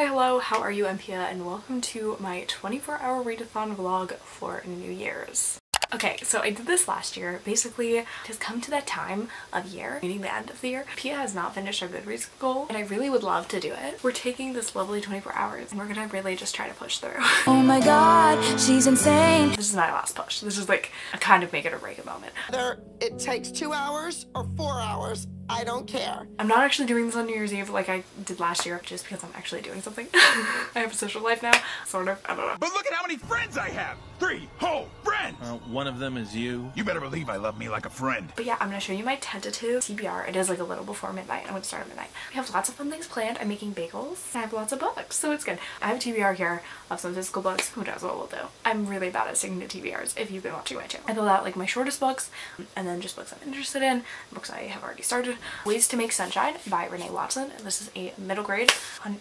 Hi, hello, how are you? I'm Pia and welcome to my 24-hour readathon vlog for New Year's. Okay, so I did this last year. Basically, it has come to that time of year, meaning the end of the year. Pia has not finished our Goodreads goal, and I really would love to do it. We're taking this lovely 24 hours, and we're gonna really just try to push through. Oh my god, she's insane. This is my last push. This is like a kind of make it or break it moment. Whether it takes 2 hours or 4 hours, I don't care. I'm not actually doing this on New Year's Eve like I did last year, just because I'm actually doing something. I have a social life now, sort of, I don't know. But look at how many friends I have! 3 whole friends! One of them is you. You better believe I love me like a friend. But yeah, I'm gonna show you my tentative TBR. It is like a little before midnight. I'm gonna start at midnight. We have lots of fun things planned. I'm making bagels. I have lots of books, so it's good. I have a TBR here of some physical books. Who knows what we'll do. I'm really bad at sticking to TBRs if you've been watching my channel. I build out like my shortest books and then just books I'm interested in, books I have already started. Ways to Make Sunshine by Renee Watson. And this is a middle grade,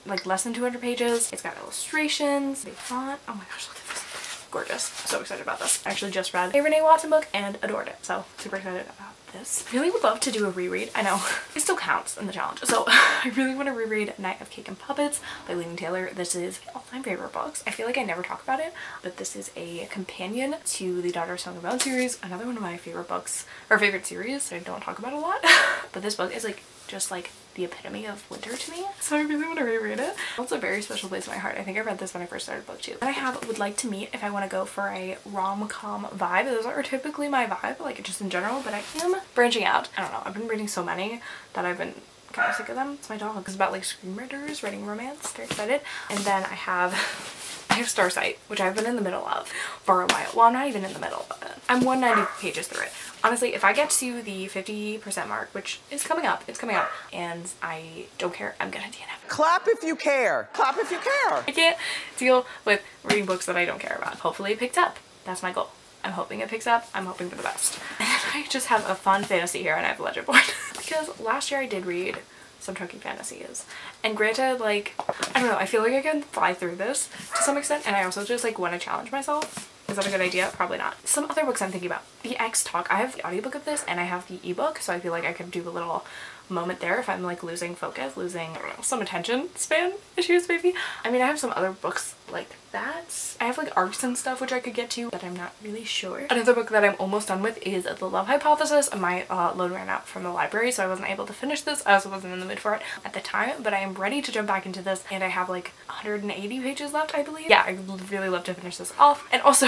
like less than 200 pages. It's got illustrations, big font. Oh my gosh, look at this. Gorgeous. So excited about this. I actually just read a Renee Watson book and adored it. So super excited about this. I really would love to do a reread. I know it still counts in the challenge. So I really want to reread Night of Cake and Puppets by Leland Taylor. This is all-time favorite books. I feel like I never talk about it, but this is a companion to the Daughter of Song and Bone series. Another one of my favorite books, or favorite series that I don't talk about a lot. But this book is like just like the epitome of winter to me, so I really want to reread it. It's a very special place in my heart. I think I read this when I first started book 2. And I have Would Like to Meet if I want to go for a rom-com vibe. Those are typically my vibe, like just in general, but I am branching out. I don't know, I've been reading so many that I've been kind of sick of them. It's my dog. It's about like screenwriters writing romance. Very excited. And then I have Starsight, which I've been in the middle of for a while. Well, I'm not even in the middle of it. I'm 190 pages through it. Honestly, if I get to the 50% mark, which is coming up, it's coming up, and I don't care, I'm gonna DNF. Clap if you care. Clap if you care. I can't deal with reading books that I don't care about. Hopefully it picks up. That's my goal. I'm hoping it picks up. I'm hoping for the best. And then I just have a fun fantasy here, and I have a legend board. Because last year I did read some chunky fantasies, and granted, like, I don't know, I feel like I can fly through this to some extent, and I also just like want to challenge myself. Is that a good idea? Probably not. Some other books I'm thinking about. The X Talk. I have the audiobook of this and I have the ebook, so I feel like I could do a little moment there if I'm like losing focus, losing, I don't know, some attention span issues maybe. I mean, I have some other books like that. I have like arcs and stuff which I could get to, but I'm not really sure. Another book that I'm almost done with is The Love Hypothesis. My load ran out from the library, so I wasn't able to finish this. I also wasn't in the mood for it at the time, but I am ready to jump back into this, and I have like 180 pages left, I believe. Yeah, I would really love to finish this off. And also,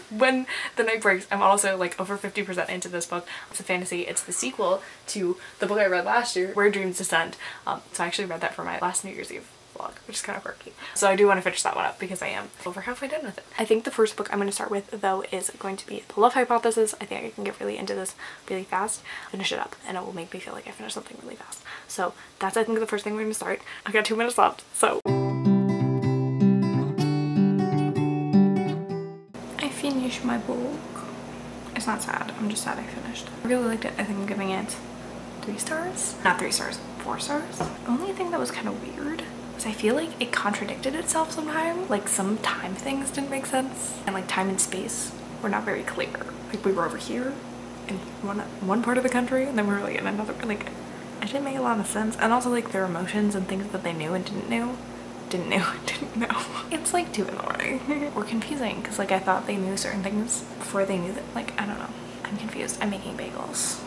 when the night breaks, I'm also like over 50% into this book. It's a fantasy. It's the sequel to the book I read last year, Where Dreams Descend. So I actually read that for my last New Year's Eve vlog, which is kind of quirky. So I do want to finish that one up because I am over halfway done with it. I think the first book I'm going to start with though is going to be The Love Hypothesis. I think I can get really into this really fast, finish it up, and it will make me feel like I finished something really fast. So that's, I think, the first thing we're going to start. I got 2 minutes left, so. I finished my book. It's not sad, I'm just sad I finished. I really liked it. I think I'm giving it 3 stars. Not 3 stars, 4 stars. The only thing that was kind of weird was I feel like it contradicted itself sometimes. Like some time things didn't make sense, and like time and space were not very clear. Like we were over here in one part of the country, and then we were like in another, like it didn't make a lot of sense. And also like their emotions and things that they knew and didn't know. It's like 2 in the morning. Or confusing, because like I thought they knew certain things before they knew that, like, I don't know. I'm confused. I'm making bagels.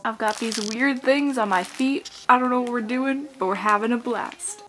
I've got these weird things on my feet. I don't know what we're doing, but we're having a blast.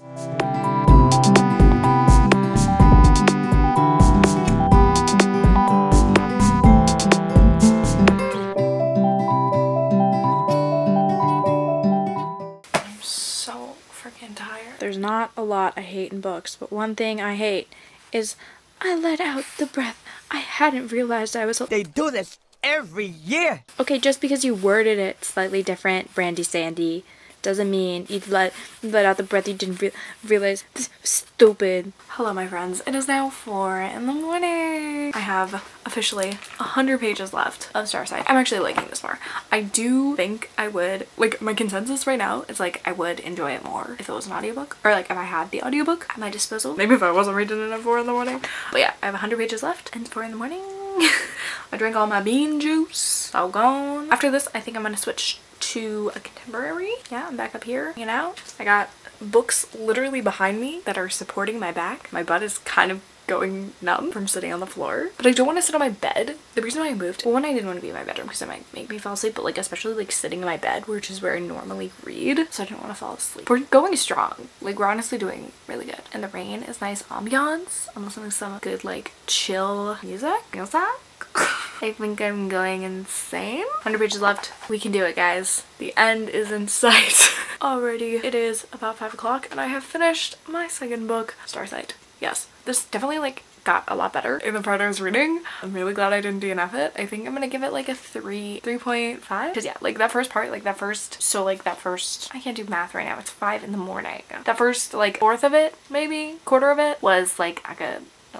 I'm so freaking tired. There's not a lot I hate in books, but one thing I hate is I let out the breath. I hadn't realized I was. They do this every year. Okay, just because you worded it slightly different, Brandy Sandy, doesn't mean you let out the breath you didn't realize. Stupid. Hello my friends, it is now 4 in the morning. I have officially 100 pages left of Starsight. I'm actually liking this far. I do think I would, like, my consensus right now is like I would enjoy it more if it was an audiobook, or like if I had the audiobook at my disposal. Maybe if I wasn't reading it at 4 in the morning. But yeah, I have 100 pages left and it's 4 in the morning. I drank all my bean juice. All gone. After this, I think I'm gonna switch to a contemporary. Yeah, I'm back up here, you know. I got books literally behind me that are supporting my back. My butt is kind of going numb from sitting on the floor, but I don't want to sit on my bed. The reason why I moved, well, one, I didn't want to be in my bedroom because it might make me fall asleep, but like especially like sitting in my bed, which is where I normally read, so I didn't want to fall asleep. We're going strong. Like, we're honestly doing really good, and the rain is nice ambiance. I'm listening to some good like chill music. I think I'm going insane. 100 pages left. We can do it, guys. The end is in sight. Already it is about 5 o'clock and I have finished my second book, Starsight. Yes, this definitely like got a lot better in the part I was reading. I'm really glad I didn't DNF it. I think I'm gonna give it like a 3.5. Because yeah, like that first part, like that first, I can't do math right now, it's 5 in the morning. That first like fourth of it, maybe quarter of it, was like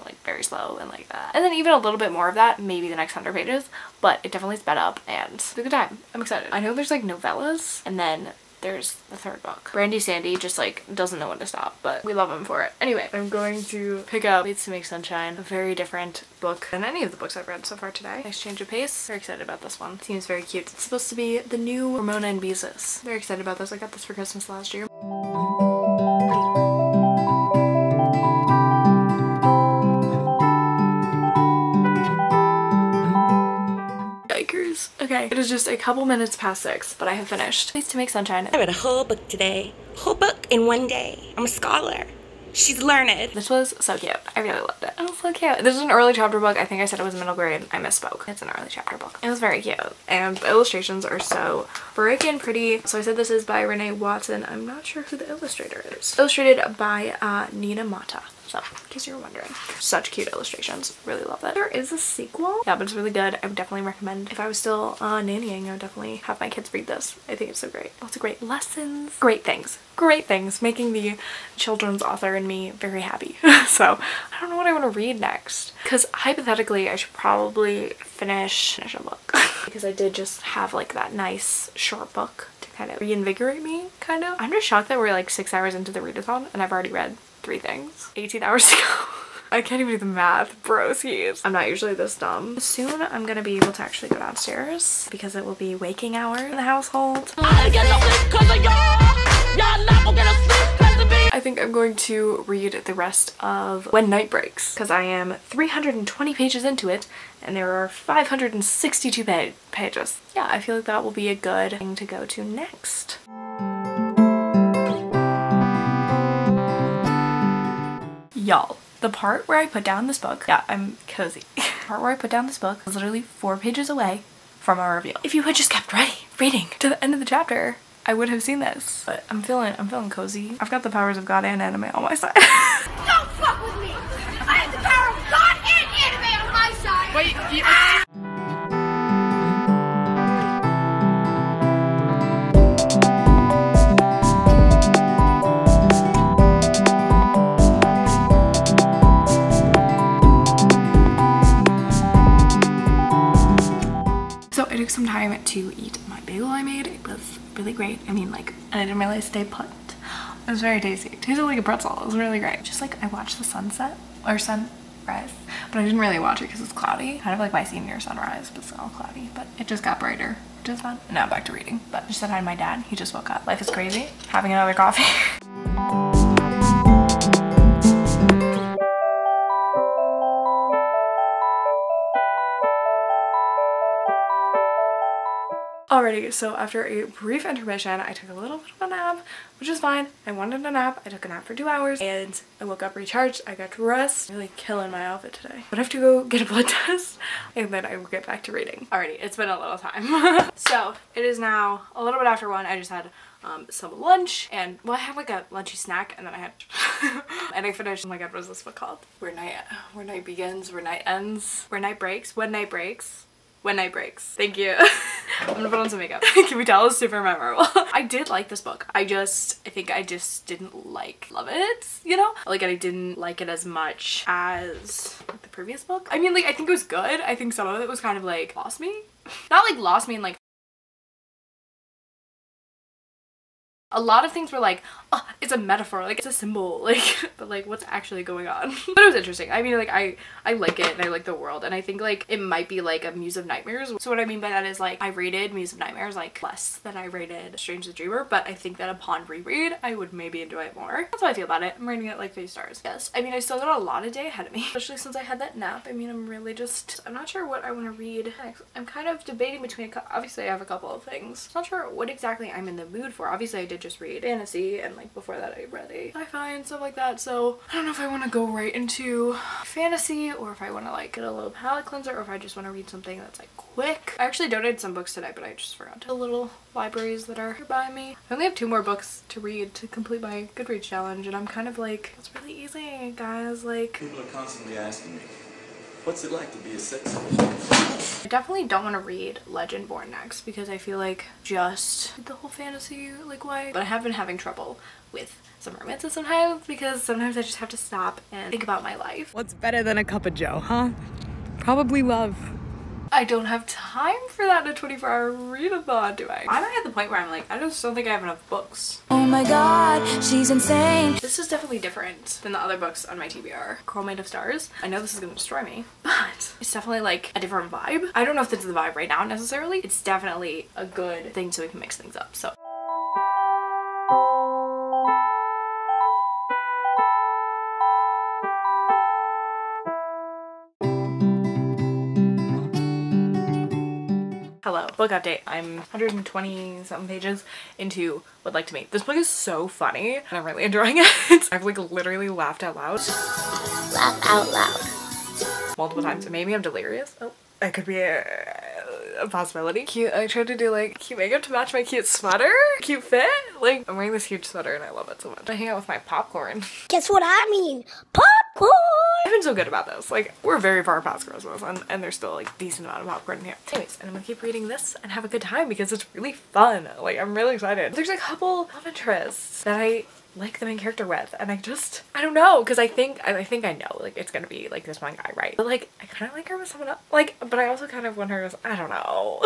like very slow and like that. And then even a little bit more of that, maybe the next 100 pages, but it definitely sped up and it's a good time. I'm excited. I know there's like novellas and then there's the third book. Brandy Sandy just like doesn't know when to stop, but we love him for it. Anyway, I'm going to pick up Waits to Make Sunshine, a very different book than any of the books I've read so far today. Nice change of pace. Very excited about this one. Seems very cute. It's supposed to be the new Ramona and Beezus. Very excited about this. I got this for Christmas last year. Okay, it is just a couple minutes past 6, but I have finished Waits to Make Sunshine. I read a whole book today. Whole book in one day. I'm a scholar. She's learned. This was so cute. I really loved it. It was so cute. This is an early chapter book. I think I said it was middle grade. I misspoke. It's an early chapter book. It was very cute. And the illustrations are so bright and pretty. So I said this is by Renee Watson. I'm not sure who the illustrator is. Illustrated by Nina Mata. So, in case you were wondering. Such cute illustrations. Really love it. There is a sequel. Yeah, but it's really good. I would definitely recommend. If I was still nannying, I would definitely have my kids read this. I think it's so great. Lots of great lessons. Great things. Great things. Making the children's author in me very happy. So, I don't know what I want to read next. Because hypothetically, I should probably finish a book. Because I did just have like that nice short book to kind of reinvigorate me, kind of. I'm just shocked that we're like 6 hours into the readathon and I've already read 3 things 18 hours ago. I can't even do the math, broskies. I'm not usually this dumb. Soon I'm gonna be able to actually go downstairs because it will be waking hour in the household. I think I'm going to read the rest of When Night Breaks because I am 320 pages into it and there are 562 pages. Yeah, I feel like that will be a good thing to go to next. Y'all, the part where I put down this book, yeah, I'm cozy. The part where I put down this book was literally 4 pages away from our reveal. If you had just kept reading to the end of the chapter, I would have seen this. But I'm feeling cozy. I've got the powers of God and anime on my side. Don't fuck with me! I have the power of God and anime on my side! Wait, So I took some time to eat my bagel I made. It was really great. I mean, like, and I didn't really stay put. It was very tasty. It tasted like a pretzel. It was really great. Just like I watched the sunset or sunrise, but I didn't really watch it because it's cloudy. Kind of like my senior sunrise, but it's all cloudy. But it just got brighter, which is fun. And now I'm back to reading. But just said hi to my dad. He just woke up. Life is crazy. Having another coffee. Alrighty, so after a brief intermission, I took a little bit of a nap, which is fine. I wanted a nap. I took a nap for 2 hours and I woke up recharged. I got dressed. Really killing my outfit today. But I have to go get a blood test and then I will get back to reading. Alrighty, it's been a little time. So it is now a little bit after 1. I just had some lunch and, well, I had like a lunchy snack and then I had and I finished, oh my god, what is this book called? Where night begins, where night ends, where night breaks, when night breaks. When Night Breaks. Thank you. I'm gonna put on some makeup. Can we tell? It's super memorable. I did like this book. I think I just didn't love it, you know? Like I didn't like it as much as the previous book. I mean, like I think it was good. I think some of it was kind of like lost me. Not like lost me in like a lot of things were like, oh, it's a metaphor, like it's a symbol, like, but like what's actually going on? But it was interesting. I mean, like I like it and I like the world, and I think like it might be like a Muse of Nightmares. So what I mean by that is like I rated Muse of Nightmares like less than I rated Strange the Dreamer, but I think that upon reread I would maybe enjoy it more. That's how I feel about it. I'm rating it like 3 stars. Yes, I mean I still got a lot of day ahead of me, especially since I had that nap. I mean I'm not sure what I want to read next. I'm kind of debating between obviously I have a couple of things. I'm not sure what exactly I'm in the mood for. Obviously I did just read fantasy, and like before that I read a sci-fi and stuff like that, so I don't know if I want to go right into fantasy or if I want to like get a little palate cleanser, or if I just want to read something that's like quick. I actually donated some books today, but I just forgot to. The little libraries that are by me. I only have 2 more books to read to complete my Goodreads challenge, and I'm kind of like, it's really easy, guys. Like, people are constantly asking me, what's it like to be a sex? I definitely don't want to read Legendborn next because I feel like just the whole fantasy like way. But I have been having trouble with some romances sometimes because sometimes I just have to stop and think about my life. What's better than a cup of joe, huh? Probably love. I don't have time for that in a 24-hour readathon, do I? I'm at the point where I'm like, I just don't think I have enough books. Oh my god, she's insane. This is definitely different than the other books on my TBR. Girl Made of Stars. I know this is gonna destroy me, but it's definitely like a different vibe. I don't know if this is the vibe right now necessarily. It's definitely a good thing so we can mix things up, so. Hello, book update. I'm 120 something pages into Would Like to Meet. This book is so funny and I'm really enjoying it. I've like literally laughed out loud. Laugh out loud. Multiple times. Maybe I'm delirious. Oh, that could be a possibility. Cute. I tried to do like cute makeup to match my cute sweater. Cute fit. Like I'm wearing this huge sweater and I love it so much. I hang out with my popcorn. Guess what I mean? Popcorn! I've been so good about this. Like we're very far past Christmas and there's still like decent amount of popcorn in here. Anyways, and I'm gonna keep reading this and have a good time because it's really fun. Like I'm really excited. There's a couple love interests that I like the main character with, and I don't know, because I think I know like it's gonna be like this one guy, right? But like I kind of like her with someone else, like, but I also kind of want her with, I don't know.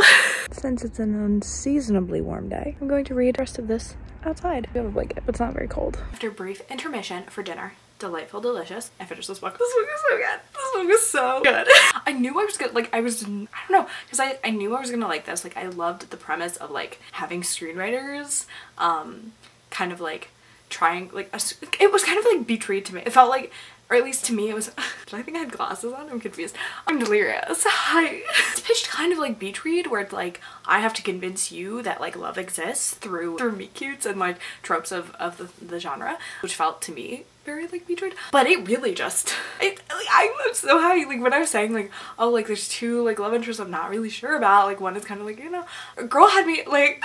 Since it's an unseasonably warm day, I'm going to read the rest of this outside. We have a blanket, but it's not very cold. After a brief intermission for dinner, delightful, delicious, I finished this book. This book is so good. This book is so good. I knew I was gonna, like, I don't know, because I knew I was gonna like this. Like I loved the premise of like having screenwriters kind of like trying like it was kind of like betrayed to me. It felt like, or at least to me, it was. Did I think I had glasses on? I'm confused. I'm delirious. Hi. It's pitched kind of like Beach Read, where it's like I have to convince you that like love exists through meet cutes and like tropes of the genre, which felt to me very like Beach Read. But it really just, I'm so happy. Like when I was saying like, oh, like there's 2 like love interests I'm not really sure about. Like one is kind of like, you know, a girl had me like.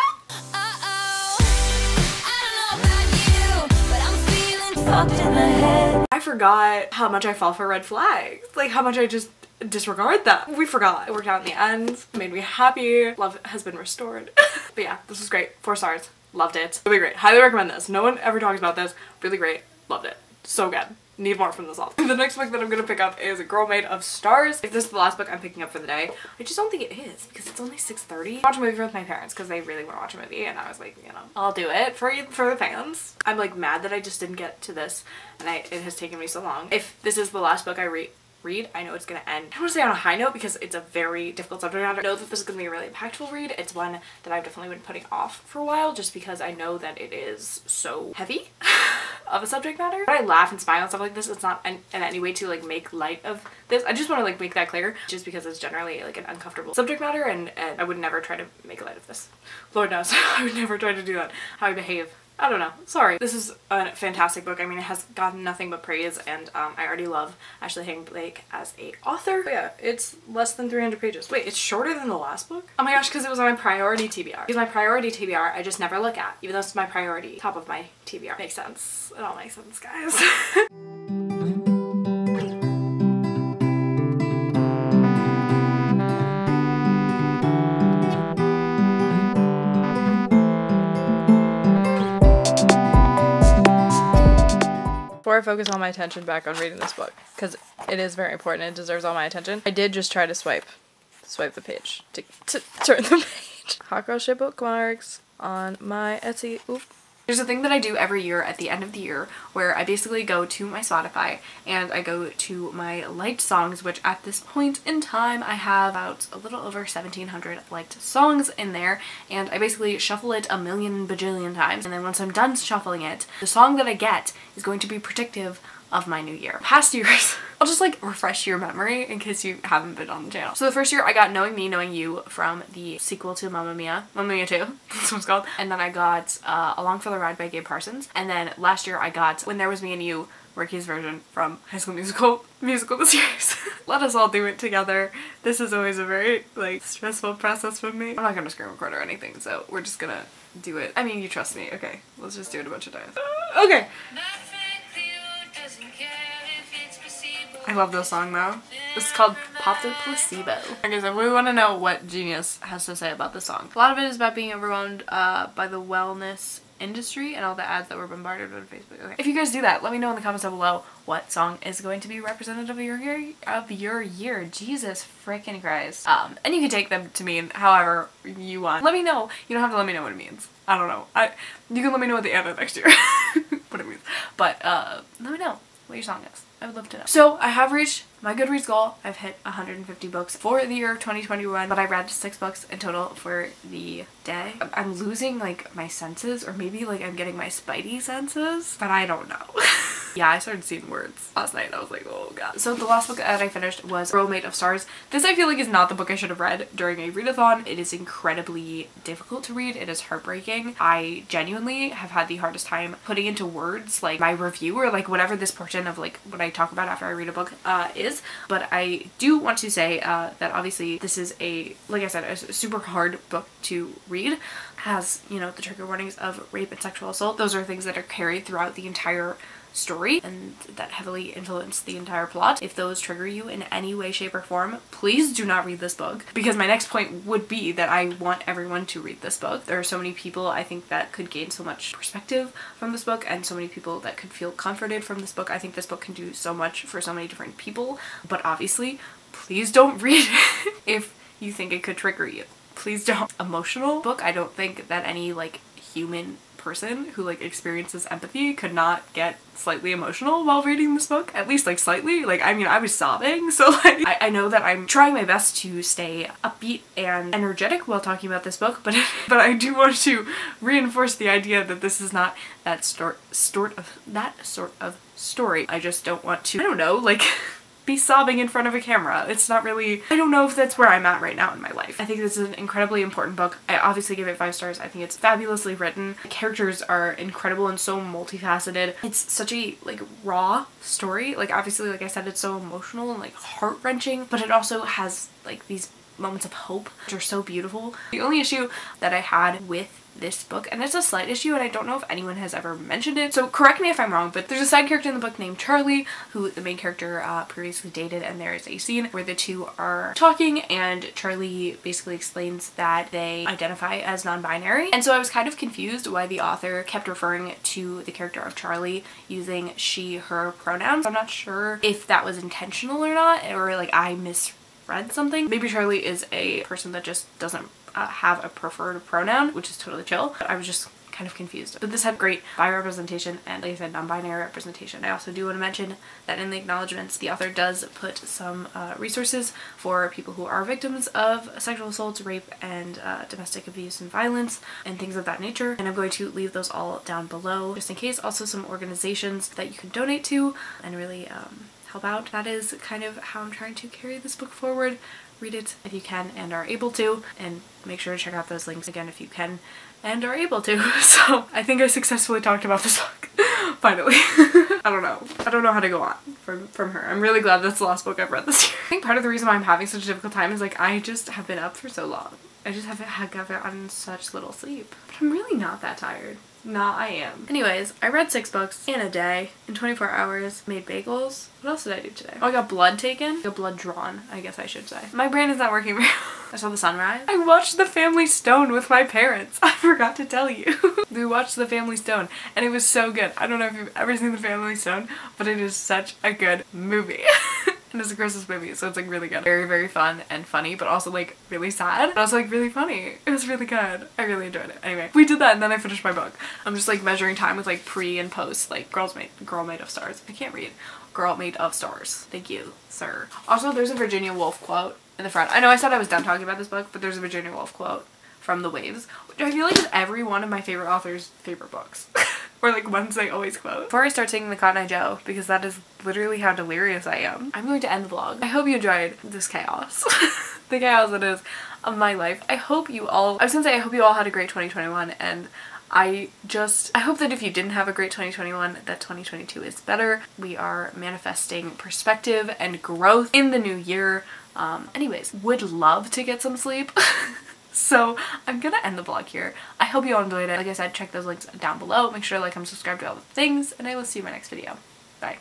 I forgot how much I fall for red flags, like how much I just disregard them. We forgot. It worked out in the end, made me happy. Love has been restored. But yeah, this was great. 4 stars. Loved it. Really great. Highly recommend this. No one ever talks about this. Really great. Loved it. So good. Need more from this author. The next book that I'm gonna pick up is A Girl Made of Stars. If this is the last book I'm picking up for the day, I just don't think it is because it's only 6:30. I watched a movie with my parents because they really want to watch a movie, and I was like, you know, I'll do it for the fans. I'm like mad that I just didn't get to this, and it has taken me so long. If this is the last book I read, I know it's gonna end, I don't want to say on a high note because it's a very difficult subject matter. I know that this is gonna be a really impactful read. It's one that I've definitely been putting off for a while just because I know that it is so heavy of a subject matter. But I laugh and smile and stuff like this. It's not in any way to like make light of this. I just want to like make that clear just because it's generally like an uncomfortable subject matter, and I would never try to make light of this. Lord knows I would never try to do that. How I behave. I don't know. Sorry. This is a fantastic book. I mean, it has gotten nothing but praise, and I already love Ashley Hayden Blake as a author. But yeah, it's less than 300 pages. Wait, it's shorter than the last book? Oh my gosh, because it was on my priority TBR. It's my priority TBR I just never look at, even though it's my priority, top of my TBR. Makes sense. It all makes sense, guys. before I focus all my attention back on reading this book, because it is very important, it deserves all my attention, I did just try to swipe the page to turn the page. Hot girl shit bookmarks on my Etsy. Oop. There's a thing that I do every year at the end of the year where I basically go to my Spotify and I go to my liked songs, which at this point in time I have about a little over 1,700 liked songs in there, and I basically shuffle it a million bajillion times, and then once I'm done shuffling it, the song that I get is going to be predictive of my new year. Past years, I'll just like refresh your memory in case you haven't been on the channel. So the first year I got Knowing Me, Knowing You from the sequel to Mamma Mia 2, that's what it's called. And then I got Along for the Ride by Gabe Parsons. And then last year I got When There Was Me and You, Ricky's version from High School Musical the series. Let us all do it together. This is always a very like stressful process for me. I'm not gonna screen record or anything, so we're just gonna do it. I mean, you trust me. Okay, let's just do it a bunch of times. Okay. I love this song though. It's called Pop the Placebo. Okay, so we want to know what Genius has to say about this song. A lot of it is about being overwhelmed by the wellness industry and all the ads that were bombarded on Facebook. Okay. If you guys do that, let me know in the comments down below what song is going to be representative of your year. Jesus freaking Christ. And you can take them to mean however you want. Let me know. You don't have to let me know what it means. I don't know. You can let me know at the end of next year what it means. But let me know what your song is. I would love to know. So I have reached my Goodreads goal. I've hit 150 books for the year of 2021, but I read 6 books in total for the day. I'm losing like my senses, or maybe like I'm getting my spidey senses, but I don't know. Yeah, I started seeing words last night and I was like, oh god. So the last book that I finished was Girl Made of Stars. This I feel like is not the book I should have read during a readathon. It is incredibly difficult to read. It is heartbreaking. I genuinely have had the hardest time putting into words like my review or like whatever this portion of like what I talk about after I read a book is. But I do want to say that obviously this is a, like I said, a super hard book to read. Has, you know, the trigger warnings of rape and sexual assault. Those are things that are carried throughout the entire story and that heavily influence the entire plot. If those trigger you in any way, shape, or form, please do not read this book, because my next point would be that I want everyone to read this book. There are so many people I think that could gain so much perspective from this book, and so many people that could feel comforted from this book. I think this book can do so much for so many different people, but obviously please don't read it if you think it could trigger you. Please don't. Emotional book. I don't think that any like human person who like experiences empathy could not get slightly emotional while reading this book, at least like slightly. Like, I mean, I was sobbing, so like I know that I'm trying my best to stay upbeat and energetic while talking about this book, but I do want to reinforce the idea that this is not that sort of story. I just don't want to, I don't know, like be sobbing in front of a camera. It's not really, I don't know if that's where I'm at right now in my life. I think this is an incredibly important book. I obviously give it 5 stars. I think it's fabulously written. The characters are incredible and so multifaceted. It's such a like raw story. Like obviously, like I said, it's so emotional and like heart-wrenching, but it also has like these moments of hope which are so beautiful. The only issue that I had with this book, and it's a slight issue and I don't know if anyone has ever mentioned it, so correct me if I'm wrong, but there's a side character in the book named Charlie who the main character previously dated, and there is a scene where the two are talking and Charlie basically explains that they identify as non-binary, and so I was kind of confused why the author kept referring to the character of Charlie using she, her pronouns. I'm not sure if that was intentional or not, or like I misread something. Maybe Charlie is a person that just doesn't have a preferred pronoun, which is totally chill, but I was just kind of confused. But this had great bi representation and, like I said, non-binary representation. I also do want to mention that in the acknowledgements the author does put some resources for people who are victims of sexual assault, rape, and domestic abuse and violence and things of that nature, and I'm going to leave those all down below just in case. Also some organizations that you can donate to and really help out. That is kind of how I'm trying to carry this book forward. Read it if you can and are able to, and make sure to check out those links again if you can and are able to. So I think I successfully talked about this book. Finally. I don't know how to go on from her. I'm really glad that's the last book I've read this year. I think part of the reason why I'm having such a difficult time is like I just have been up for so long. I just haven't gotten such little sleep. But I'm really not that tired. Nah, I am. Anyways, I read 6 books in a day, in 24 hours, made bagels. What else did I do today? Oh, I got blood taken. I got blood drawn, I guess I should say. My brain is not working very well. I saw the sunrise. I watched The Family Stone with my parents. I forgot to tell you. We watched The Family Stone and it was so good. I don't know if you've ever seen The Family Stone, but it is such a good movie. And it's a Christmas movie, so it's like really good. Very, very fun and funny, but also like really sad, but also like really funny. It was really good. I really enjoyed it. Anyway, we did that and then I finished my book. I'm just like measuring time with like pre and post, like Girl Made of Stars. I can't read. Girl Made of Stars. Thank you, sir. Also, there's a Virginia Woolf quote in the front. I know I said I was done talking about this book, but there's a Virginia Woolf quote from The Waves, which I feel like is every one of my favorite authors' favorite books. Or like ones they always quote. Before I start singing the Cotton Eye Joe, because that is literally how delirious I am, I'm going to end the vlog. I hope you enjoyed this chaos. The chaos that is of my life. I hope you all, I was gonna say I hope you all had a great 2021, and I hope that if you didn't have a great 2021, that 2022 is better. We are manifesting perspective and growth in the new year. Anyways, would love to get some sleep. So I'm gonna end the vlog here. I hope you all enjoyed it. Like I said, check those links down below. Make sure to like, comment, subscribe to all the things, and I will see you in my next video. Bye.